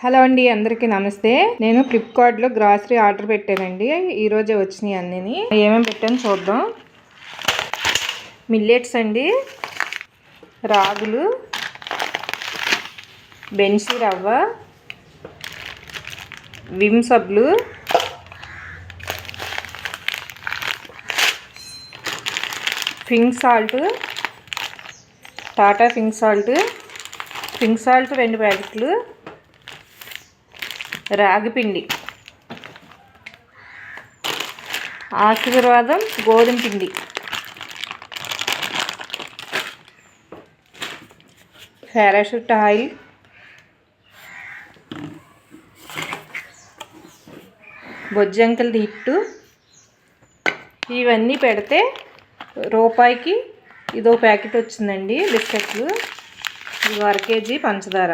Hello అండి, అందరికీ నమస్తే. నేను ఫ్లిప్కార్ట్లో గ్రాసరీ ఆర్డర్ పెట్టానండి. ఈరోజే వచ్చినాయి అన్నీ. ఏమేమి పెట్టాను చూద్దాం. మిల్లెట్స్ అండి, రాగులు, బెన్సీ రవ్వ, విమ్ సబ్బులు, pink salt, Tata pink salt 2 ప్యాకెట్లు, రాగిపిండి, ఆశీర్వాదం గోధుమ పిండి, పారాషూట్ ఆయిల్, బొజ్జంకల హిట్టు. ఇవన్నీ పెడితే రూపాయికి ఇదో ప్యాకెట్ వచ్చిందండి బిస్కెట్లు. ఇది 1 kg పంచదార.